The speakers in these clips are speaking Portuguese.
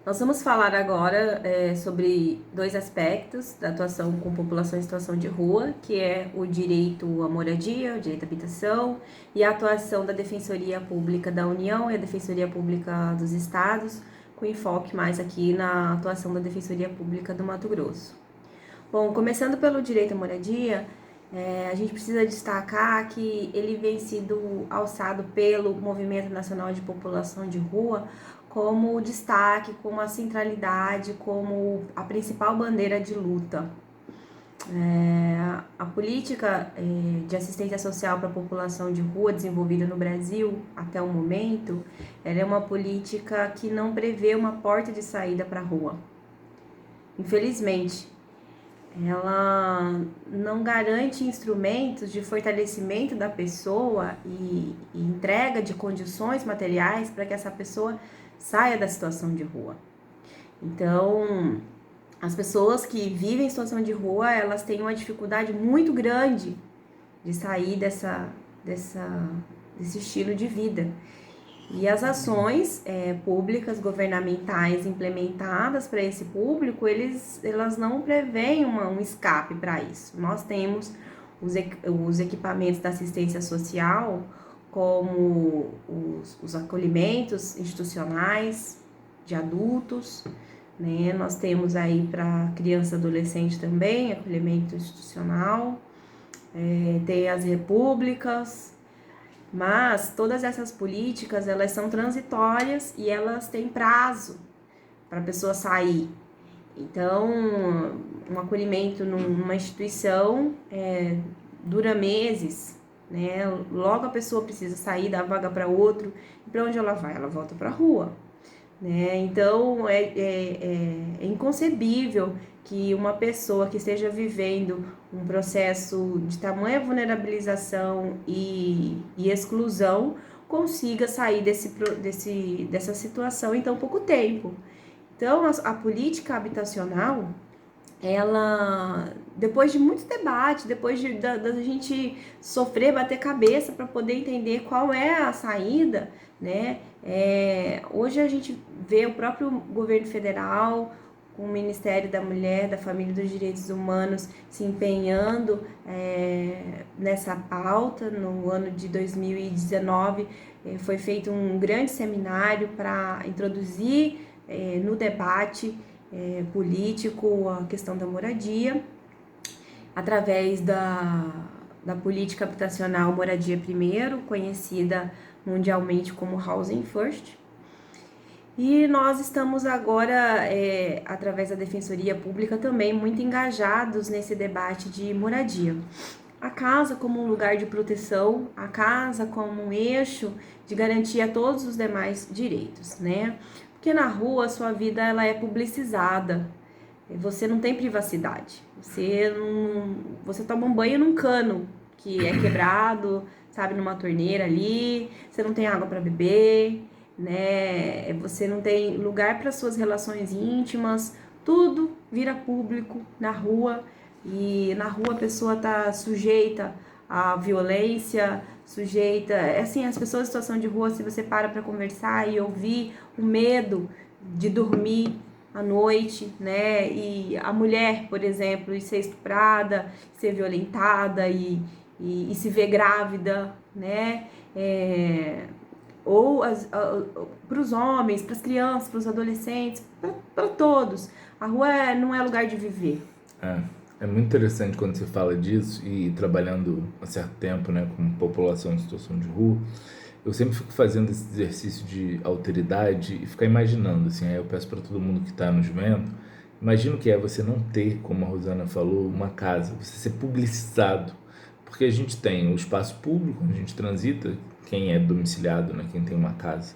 Nós vamos falar agora sobre dois aspectos da atuação com população em situação de rua, que é o direito à moradia, o direito à habitação, e a atuação da Defensoria Pública da União e a Defensoria Pública dos Estados, com enfoque mais aqui na atuação da Defensoria Pública do Mato Grosso. Bom, começando pelo direito à moradia, a gente precisa destacar que ele vem sido alçado pelo Movimento Nacional de População de Rua como destaque, como a centralidade, como a principal bandeira de luta. A política de assistência social para a população de rua desenvolvida no Brasil até o momento, ela é uma política que não prevê uma porta de saída para a rua. Infelizmente, ela não garante instrumentos de fortalecimento da pessoa e entrega de condições materiais para que essa pessoa saia da situação de rua. Então, as pessoas que vivem em situação de rua, elas têm uma dificuldade muito grande de sair desse estilo de vida. E as ações públicas, governamentais implementadas para esse público, elas não preveem um escape para isso. Nós temos os equipamentos da assistência social, como os acolhimentos institucionais de adultos, né? Nós temos aí para criança e adolescente também, acolhimento institucional, tem as repúblicas. Mas todas essas políticas, elas são transitórias e elas têm prazo para a pessoa sair. Então, um acolhimento numa instituição dura meses, né? Logo a pessoa precisa sair, dar vaga para outro. E para onde ela vai? Ela volta para a rua. Né? Então, é inconcebível que uma pessoa que esteja vivendo um processo de tamanha vulnerabilização e exclusão consiga sair dessa situação em tão pouco tempo. Então, a política habitacional, ela, depois de muito debate, depois da gente sofrer, bater cabeça para poder entender qual é a saída, né? Hoje a gente vê o próprio governo federal, com o Ministério da Mulher, da Família e dos Direitos Humanos se empenhando nessa pauta. No ano de 2019 foi feito um grande seminário para introduzir no debate político a questão da moradia, através da política habitacional Moradia Primeiro, conhecida mundialmente como Housing First. E nós estamos agora, através da Defensoria Pública, também muito engajados nesse debate de moradia. A casa como um lugar de proteção, a casa como um eixo de garantia a todos os demais direitos, né? Porque na rua a sua vida ela é publicizada, você não tem privacidade, você toma um banho num cano que é quebrado, sabe, numa torneira ali, você não tem água para beber, né? Você não tem lugar para suas relações íntimas, tudo vira público na rua. E na rua a pessoa tá sujeita à violência, sujeita, assim, as pessoas em situação de rua, se você para conversar e ouvir o medo de dormir à noite, né? E a mulher, por exemplo, ser estuprada, ser violentada e se ver grávida, né? Ou para os homens, para as crianças, para os adolescentes, para todos. A rua não é lugar de viver. É muito interessante quando você fala disso, e trabalhando há certo tempo, né, com população em situação de rua, eu sempre fico fazendo esse exercício de alteridade e ficar imaginando, assim, aí eu peço para todo mundo que está nos vendo, imagina o que é você não ter, como a Rosana falou, uma casa, você ser publicizado, porque a gente tem o espaço público, onde a gente transita, quem é domiciliado, né, quem tem uma casa.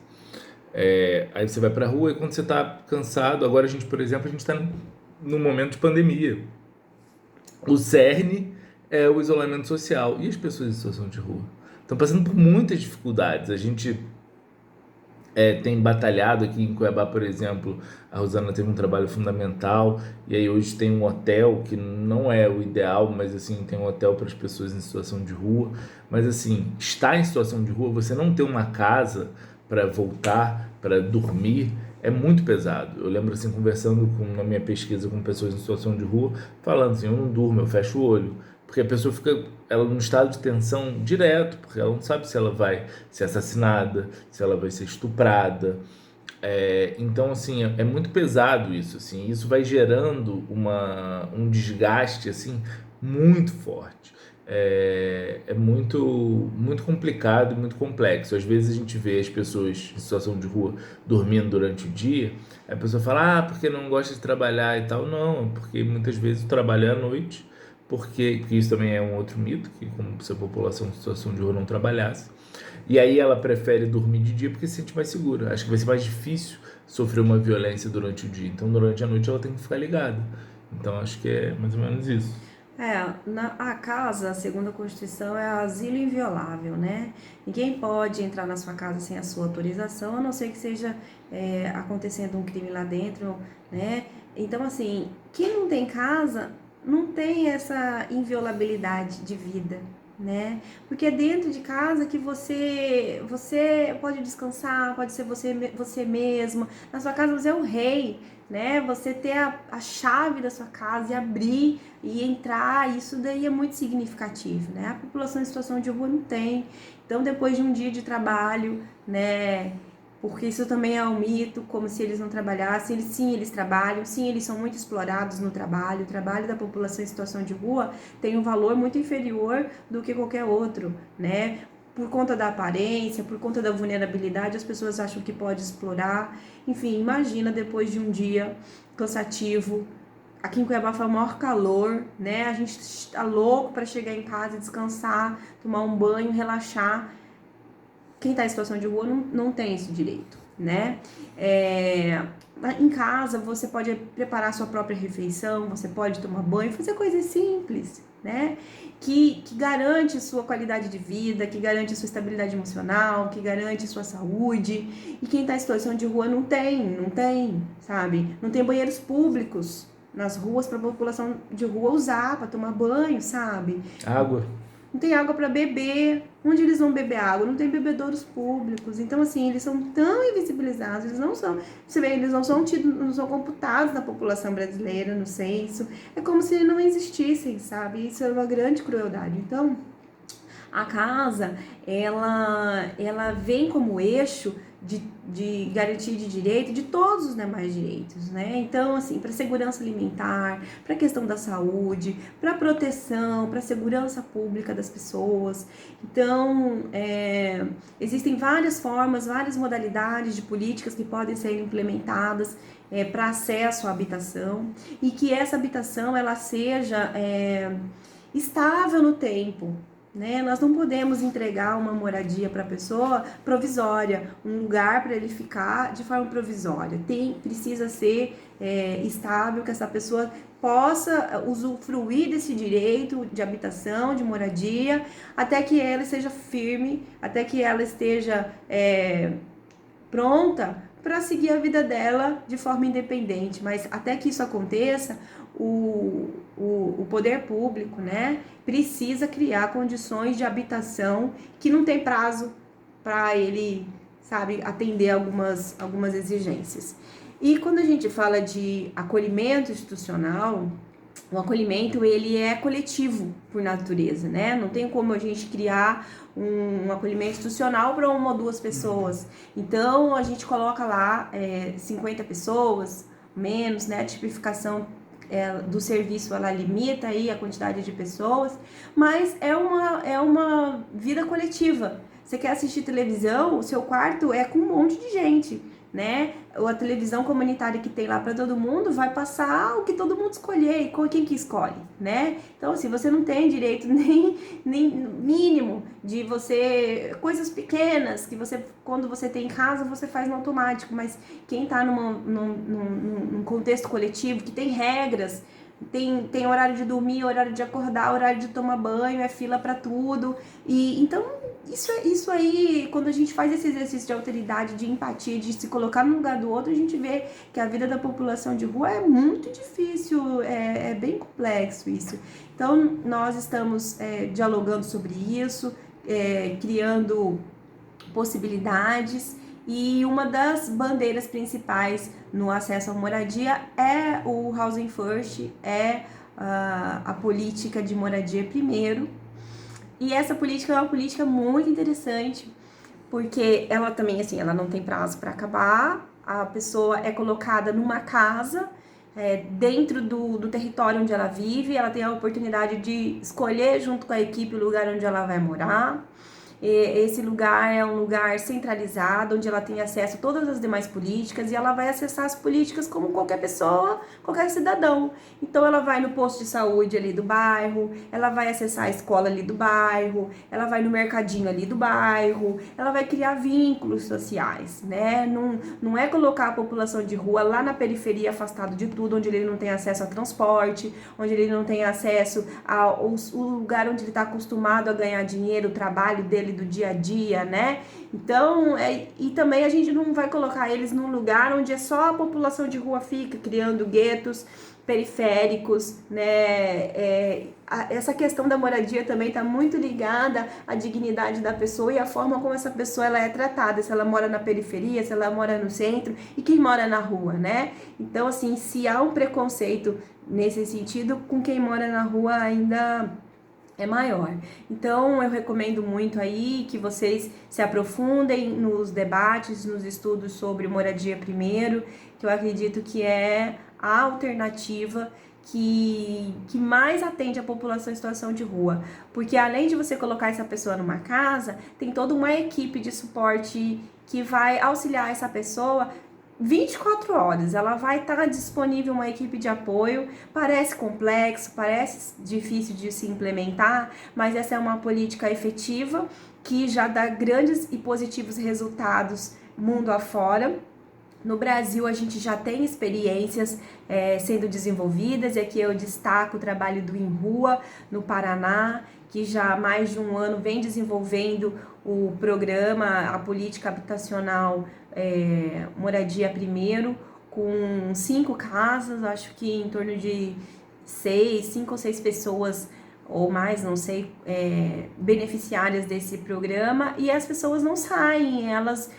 Aí você vai para a rua e quando você está cansado, agora a gente, por exemplo, a gente está num momento de pandemia. O cerne é o isolamento social e as pessoas em situação de rua estão passando por muitas dificuldades. A gente tem batalhado aqui em Cuiabá, por exemplo. A Rosana teve um trabalho fundamental e aí hoje tem um hotel que não é o ideal, mas assim, tem um hotel para as pessoas em situação de rua. Mas assim, estar em situação de rua, você não ter uma casa para voltar, para dormir, é muito pesado. Eu lembro assim, conversando na minha pesquisa com pessoas em situação de rua, falando assim, eu não durmo, eu fecho o olho. Porque a pessoa fica num estado de tensão direto, porque ela não sabe se ela vai ser assassinada, se ela vai ser estuprada. Então, assim, é muito pesado isso, assim, isso vai gerando um desgaste, assim, muito forte. É muito, muito complicado e muito complexo. Às vezes a gente vê as pessoas em situação de rua dormindo durante o dia, a pessoa fala, porque não gosta de trabalhar e tal. Não, porque muitas vezes o trabalho é à noite, porque isso também é um outro mito, que como se a população em situação de rua não trabalhasse. E aí ela prefere dormir de dia porque se sente mais segura. Acho que vai ser mais difícil sofrer uma violência durante o dia. Então, durante a noite ela tem que ficar ligada. Então, acho que é mais ou menos isso. A casa, segundo a Constituição, é asilo inviolável, né? Ninguém pode entrar na sua casa sem a sua autorização, a não ser que seja acontecendo um crime lá dentro, né? Então, assim, quem não tem casa não tem essa inviolabilidade de vida, né? Porque é dentro de casa que você pode descansar, pode ser você mesmo. Na sua casa você é o rei, né? Você ter a chave da sua casa e abrir e entrar, isso daí é muito significativo, né? A população em situação de rua não tem. Então, depois de um dia de trabalho, né? Porque isso também é um mito, como se eles não trabalhassem. Eles trabalham, sim, eles são muito explorados no trabalho. O trabalho da população em situação de rua tem um valor muito inferior do que qualquer outro, né? Por conta da aparência, por conta da vulnerabilidade, as pessoas acham que pode explorar. Enfim, imagina depois de um dia cansativo. Aqui em Cuiabá foi o maior calor, né? A gente tá louco para chegar em casa, descansar, tomar um banho, relaxar. Quem está em situação de rua não tem esse direito, né? Em casa você pode preparar sua própria refeição, você pode tomar banho, fazer coisas simples, né? Que garante sua qualidade de vida, que garante sua estabilidade emocional, que garante sua saúde. E quem está em situação de rua não tem, sabe? Não tem banheiros públicos nas ruas para a população de rua usar, para tomar banho, sabe? Água. Não tem água para beber. Onde eles vão beber água? Não tem bebedouros públicos. Então, assim, eles são tão invisibilizados, eles não são, você vê, eles não são computados na população brasileira, no censo. É como se não existissem, sabe? Isso é uma grande crueldade. Então, a casa, ela vem como eixo de garantia de direito de todos os demais direitos, né? Então, assim, para segurança alimentar, para a questão da saúde, para proteção, para segurança pública das pessoas. Então, existem várias formas, várias modalidades de políticas que podem ser implementadas para acesso à habitação e que essa habitação ela seja estável no tempo, né? Nós não podemos entregar uma moradia para a pessoa provisória, um lugar para ele ficar de forma provisória. Precisa ser estável, que essa pessoa possa usufruir desse direito de habitação, de moradia, até que ela seja firme, até que ela esteja pronta para seguir a vida dela de forma independente. Mas até que isso aconteça, o poder público, né, precisa criar condições de habitação que não tem prazo para ele, sabe, atender algumas exigências. E quando a gente fala de acolhimento institucional, o acolhimento ele é coletivo por natureza, né? Não tem como a gente criar um acolhimento institucional para uma ou duas pessoas. Então a gente coloca lá 50 pessoas, menos, né? A tipificação do serviço ela limita aí a quantidade de pessoas, mas é uma vida coletiva. Você quer assistir televisão, o seu quarto é com um monte de gente, né? A televisão comunitária que tem lá para todo mundo vai passar o que todo mundo escolher e quem que escolhe, né? Então, assim, você não tem direito nem mínimo de você... Coisas pequenas que você, quando você tem em casa, você faz no automático, mas quem tá num contexto coletivo que tem regras, tem horário de dormir, horário de acordar, horário de tomar banho, é fila para tudo. E então isso aí, quando a gente faz esse exercício de alteridade, de empatia, de se colocar no lugar do outro, a gente vê que a vida da população de rua é muito difícil, é bem complexo isso. Então nós estamos dialogando sobre isso, criando possibilidades E uma das bandeiras principais no acesso à moradia é o Housing First, é a política de moradia primeiro. E essa política é uma política muito interessante, porque ela também, assim, ela não tem prazo para acabar, a pessoa é colocada numa casa, dentro do território onde ela vive, ela tem a oportunidade de escolher junto com a equipe o lugar onde ela vai morar. Esse lugar é um lugar centralizado, onde ela tem acesso a todas as demais políticas e ela vai acessar as políticas como qualquer pessoa, qualquer cidadão. Então ela vai no posto de saúde ali do bairro, ela vai acessar a escola ali do bairro, ela vai no mercadinho ali do bairro, ela vai criar vínculos sociais, né? Não é colocar a população de rua lá na periferia, afastado de tudo, onde ele não tem acesso a transporte, onde ele não tem acesso ao lugar onde ele está acostumado a ganhar dinheiro, o trabalho dele do dia a dia, né? Então, e também a gente não vai colocar eles num lugar onde é só a população de rua fica, criando guetos periféricos, né? Essa questão da moradia também está muito ligada à dignidade da pessoa e à forma como essa pessoa ela é tratada, se ela mora na periferia, se ela mora no centro e quem mora na rua, né? Então, assim, se há um preconceito nesse sentido, com quem mora na rua ainda é maior. Então, eu recomendo muito aí que vocês se aprofundem nos debates, nos estudos sobre moradia primeiro, que eu acredito que é a alternativa que mais atende a população em situação de rua. Porque além de você colocar essa pessoa numa casa, tem toda uma equipe de suporte que vai auxiliar essa pessoa 24 horas, ela vai estar disponível uma equipe de apoio. Parece complexo, parece difícil de se implementar, mas essa é uma política efetiva que já dá grandes e positivos resultados mundo afora. No Brasil, a gente já tem experiências sendo desenvolvidas, e aqui eu destaco o trabalho do INRUA, no Paraná, que já há mais de um ano vem desenvolvendo o programa, a política habitacional Moradia Primeiro, com 5 casas, acho que em torno de 5 ou 6 pessoas ou mais, não sei, beneficiárias desse programa, e as pessoas não saem, elas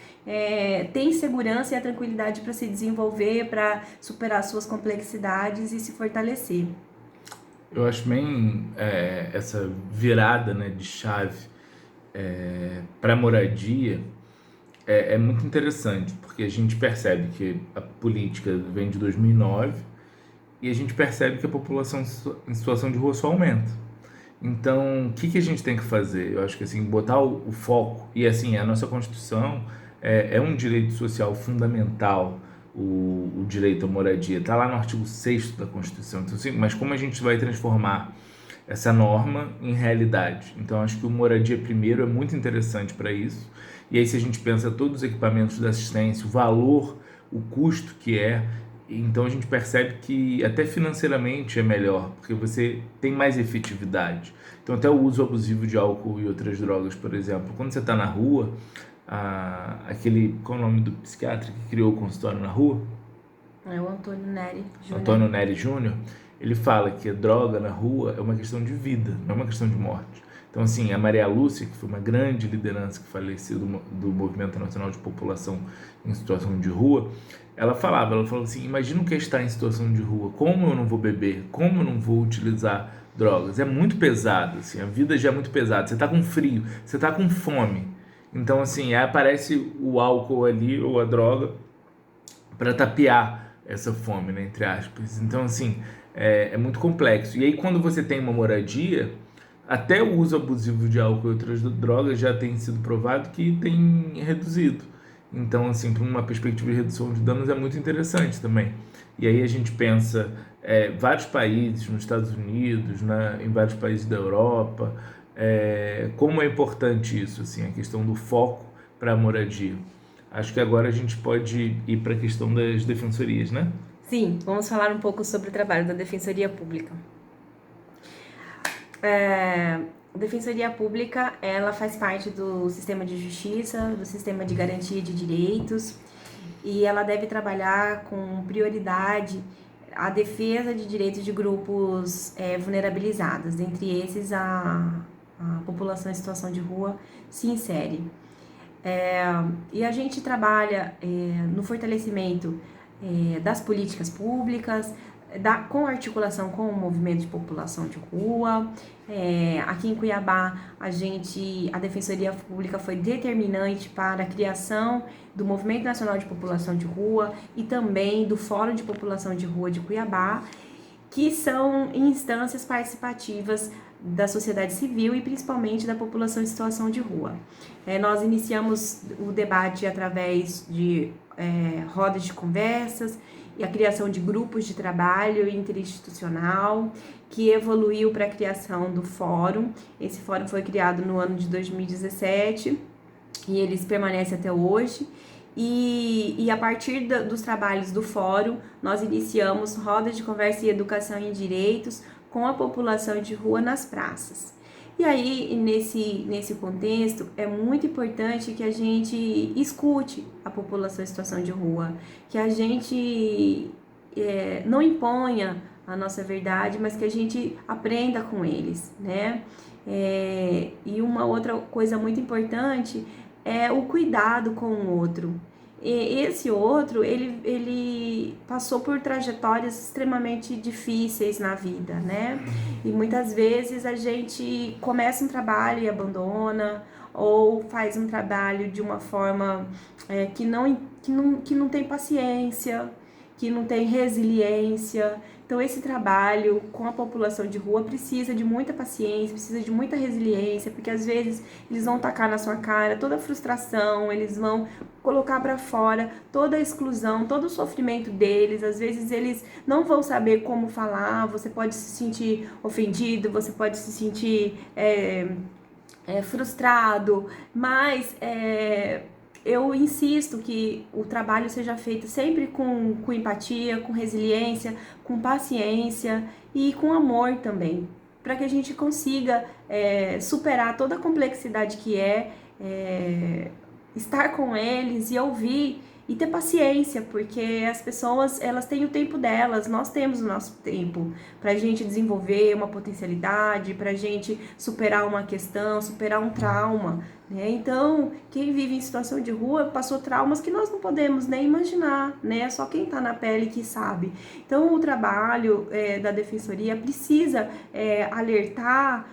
têm segurança e a tranquilidade para se desenvolver, para superar suas complexidades e se fortalecer. Eu acho bem essa virada, né, de chave para moradia é muito interessante, porque a gente percebe que a política vem de 2009 e a gente percebe que a população em situação de rua só aumenta. Então, o que a gente tem que fazer? Eu acho que assim, botar o foco, e assim, a nossa Constituição é um direito social fundamental, o direito à moradia, está lá no artigo 6º da Constituição. Então, assim, mas como a gente vai transformar essa norma em realidade? Então, acho que o Moradia Primeiro é muito interessante para isso. E aí, se a gente pensa todos os equipamentos da assistência, o valor, o custo que então a gente percebe que até financeiramente é melhor, porque você tem mais efetividade. Então, até o uso abusivo de álcool e outras drogas, por exemplo, quando você está na rua, qual é o nome do psiquiatra que criou o consultório na rua? É o Antônio Neri Júnior. Antônio Neri Júnior, ele fala que a droga na rua é uma questão de vida, não é uma questão de morte. Então, assim, a Maria Lúcia, que foi uma grande liderança que faleceu do Movimento Nacional de População em Situação de Rua, ela falou assim, imagina o que é estar em situação de rua, como eu não vou beber, como eu não vou utilizar drogas, é muito pesado, assim, a vida já é muito pesada, você está com frio, você está com fome, então, assim, aparece o álcool ali, ou a droga, para tapear essa fome, né, entre aspas. Então, assim, é muito complexo. E aí, quando você tem uma moradia, até o uso abusivo de álcool e outras drogas já tem sido provado que tem reduzido. Então, assim, para uma perspectiva de redução de danos é muito interessante também. E aí a gente pensa vários países, nos Estados Unidos, em vários países da Europa, como é importante isso, assim, a questão do foco para a moradia. Acho que agora a gente pode ir para a questão das defensorias, né? Sim, vamos falar um pouco sobre o trabalho da Defensoria Pública. A Defensoria Pública, ela faz parte do sistema de justiça, do sistema de garantia de direitos, e ela deve trabalhar com prioridade a defesa de direitos de grupos vulnerabilizados, dentre esses a população em situação de rua se insere. E a gente trabalha no fortalecimento das políticas públicas, com articulação com o movimento de população de rua. Aqui em Cuiabá, a Defensoria Pública foi determinante para a criação do Movimento Nacional de População de Rua e também do Fórum de População de Rua de Cuiabá, que são instâncias participativas da sociedade civil e principalmente da população em situação de rua. Nós iniciamos o debate através de rodas de conversas e a criação de grupos de trabalho interinstitucional, que evoluiu para a criação do fórum. Esse fórum foi criado no ano de 2017 e ele permanece até hoje. E a partir dos trabalhos do fórum, nós iniciamos rodas de conversa e educação em direitos com a população de rua nas praças. E aí, nesse contexto, é muito importante que a gente escute a população em situação de rua, que a gente não imponha a nossa verdade, mas que a gente aprenda com eles, né? E uma outra coisa muito importante é o cuidado com o outro. E esse outro, ele passou por trajetórias extremamente difíceis na vida, né? E muitas vezes a gente começa um trabalho e abandona, ou faz um trabalho de uma forma que não tem paciência, que não tem resiliência. Então, esse trabalho com a população de rua precisa de muita paciência, precisa de muita resiliência, porque às vezes eles vão tacar na sua cara toda a frustração, eles vão colocar para fora toda a exclusão, todo o sofrimento deles. Às vezes eles não vão saber como falar, você pode se sentir ofendido, você pode se sentir frustrado, mas eu insisto que o trabalho seja feito sempre com empatia, com resiliência, com paciência e com amor também, para que a gente consiga superar toda a complexidade que estar com eles e ouvir e ter paciência, porque as pessoas, elas têm o tempo delas, nós temos o nosso tempo pra gente desenvolver uma potencialidade, pra gente superar uma questão, superar um trauma, né? Então, quem vive em situação de rua passou traumas que nós não podemos nem imaginar, né? Só quem tá na pele que sabe. Então, o trabalho da Defensoria precisa alertar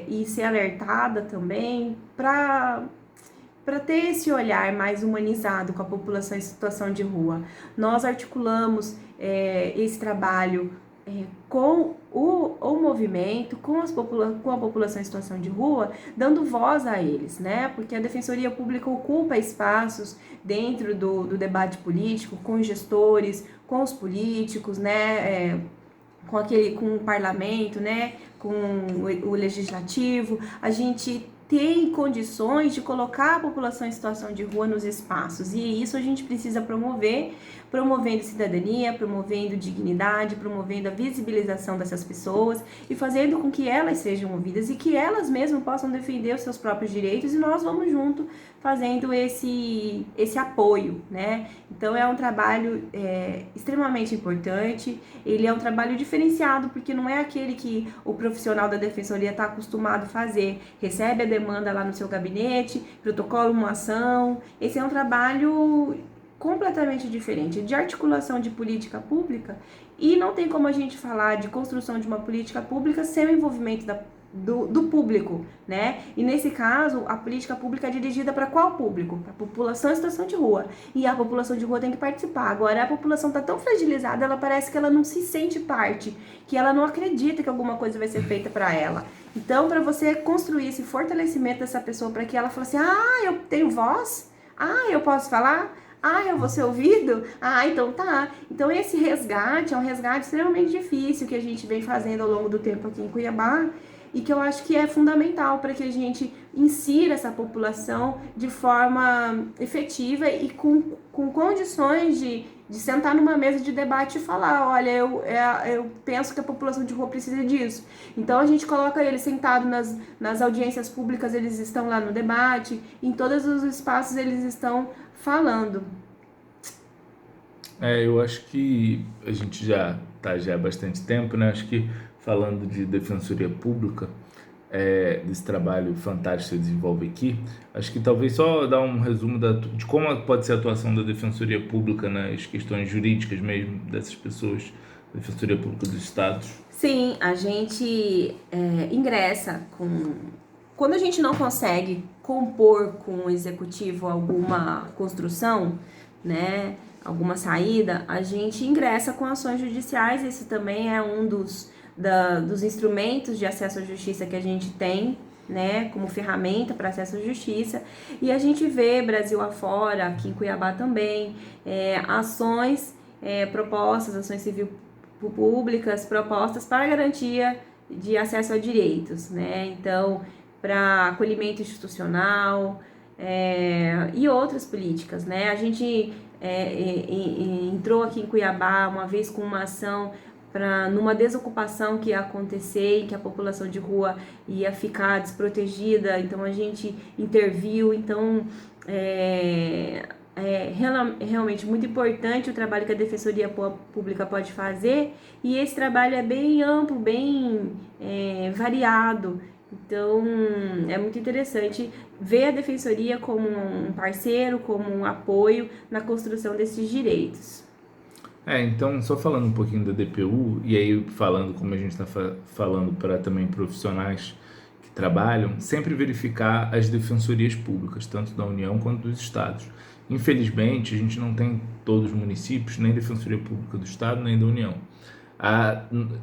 e ser alertada também para ter esse olhar mais humanizado com a população em situação de rua. Nós articulamos esse trabalho com o movimento, com a população em situação de rua, dando voz a eles, né? Porque a Defensoria Pública ocupa espaços dentro do debate político, com gestores, com os políticos, né? Com o parlamento, né? Com o legislativo. A gente tem condições de colocar a população em situação de rua nos espaços, e isso a gente precisa promover, promovendo cidadania, promovendo dignidade, promovendo a visibilização dessas pessoas e fazendo com que elas sejam ouvidas e que elas mesmas possam defender os seus próprios direitos, e nós vamos junto fazendo esse apoio, né? Então é um trabalho extremamente importante, ele é um trabalho diferenciado, porque não é aquele que o profissional da defensoria está acostumado a fazer, recebe a demanda lá no seu gabinete, protocola uma ação. Esse é um trabalho completamente diferente, de articulação de política pública, e não tem como a gente falar de construção de uma política pública sem o envolvimento do público, né? E nesse caso, a política pública é dirigida para qual público? Para a população em situação de rua. E a população de rua tem que participar. Agora, a população está tão fragilizada, ela parece que ela não se sente parte, que ela não acredita que alguma coisa vai ser feita para ela. Então, para você construir esse fortalecimento dessa pessoa, para que ela fale assim, eu tenho voz? Eu posso falar? Eu vou ser ouvido? Então tá. Então esse resgate é um resgate extremamente difícil que a gente vem fazendo ao longo do tempo aqui em Cuiabá, e que eu acho que é fundamental para que a gente insira essa população de forma efetiva e com condições de sentar numa mesa de debate e falar, olha, eu penso que a população de rua precisa disso. Então a gente coloca eles sentados nas audiências públicas, eles estão lá no debate, em todos os espaços eles estão falando. Eu acho que a gente já há bastante tempo, né? Acho que falando de defensoria pública, desse trabalho fantástico que você desenvolve aqui. Acho que talvez só dar um resumo de como pode ser a atuação da Defensoria Pública nas questões jurídicas mesmo dessas pessoas, Defensoria Pública dos Estados. Sim, a gente ingressa com... Quando a gente não consegue compor com o executivo alguma construção, né, alguma saída, a gente ingressa com ações judiciais. Isso também é um dos instrumentos de acesso à justiça que a gente tem, né, como ferramenta para acesso à justiça. E a gente vê, Brasil afora, aqui em Cuiabá também, ações propostas, ações civil públicas propostas para garantia de acesso a direitos, né? Então, para acolhimento institucional e outras políticas, né? A gente entrou aqui em Cuiabá uma vez com uma ação numa desocupação que ia acontecer, em que a população de rua ia ficar desprotegida, então a gente interviu. Então, realmente muito importante o trabalho que a Defensoria Pública pode fazer, e esse trabalho é bem amplo, bem variado. Então, é muito interessante ver a Defensoria como um parceiro, como um apoio na construção desses direitos. Então, só falando um pouquinho da DPU, e aí falando como a gente está falando para também profissionais que trabalham, sempre verificar as defensorias públicas, tanto da União quanto dos estados. Infelizmente, a gente não tem todos os municípios, nem Defensoria Pública do Estado, nem da União.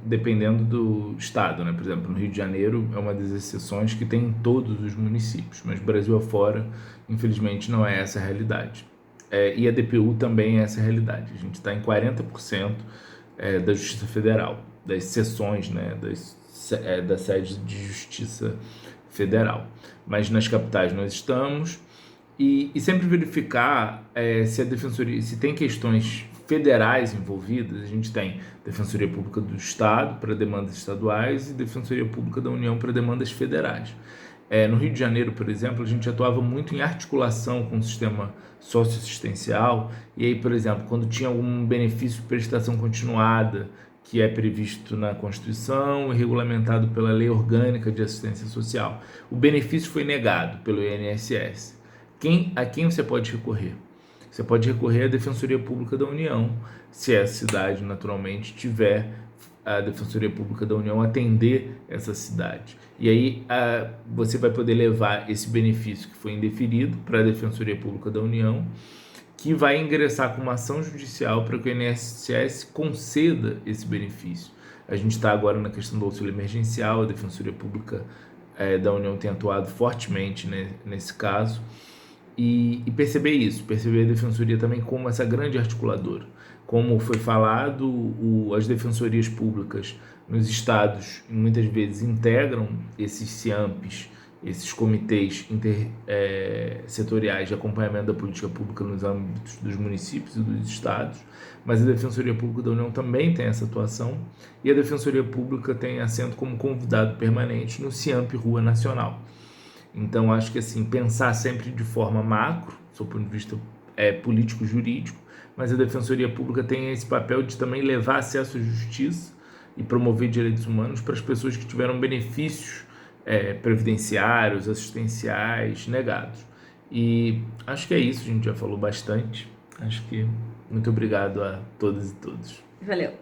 Dependendo do estado, né? Por exemplo, no Rio de Janeiro é uma das exceções que tem em todos os municípios, mas Brasil afora, infelizmente, não é essa a realidade. E a DPU também é essa a realidade. A gente está em 40% da Justiça Federal, das seções, né, da sede de Justiça Federal. Mas nas capitais nós estamos, e sempre verificar se a Defensoria, se tem questões federais envolvidas. A gente tem Defensoria Pública do Estado para demandas estaduais e Defensoria Pública da União para demandas federais. No Rio de Janeiro, por exemplo, a gente atuava muito em articulação com o sistema socioassistencial, e aí, por exemplo, quando tinha algum benefício de prestação continuada que é previsto na Constituição e regulamentado pela Lei Orgânica de Assistência Social, o benefício foi negado pelo INSS. A quem você pode recorrer? Você pode recorrer à Defensoria Pública da União, se a cidade naturalmente tiver a Defensoria Pública da União atender essa cidade. E aí você vai poder levar esse benefício que foi indeferido para a Defensoria Pública da União, que vai ingressar com uma ação judicial para que o INSS conceda esse benefício. A gente está agora na questão do auxílio emergencial, a Defensoria Pública da União tem atuado fortemente, né, nesse caso, e perceber a Defensoria também como essa grande articuladora. Como foi falado, as defensorias públicas nos estados muitas vezes integram esses CIAMPs, esses comitês setoriais de acompanhamento da política pública nos âmbitos dos municípios e dos estados, mas a Defensoria Pública da União também tem essa atuação, e a Defensoria Pública tem assento como convidado permanente no CIAMP Rua Nacional. Então, acho que assim, pensar sempre de forma macro, do ponto de vista político-jurídico, mas a Defensoria Pública tem esse papel de também levar acesso à justiça e promover direitos humanos para as pessoas que tiveram benefícios previdenciários, assistenciais negados. E acho que é isso, a gente já falou bastante. Acho que muito obrigado a todas e todos. Valeu!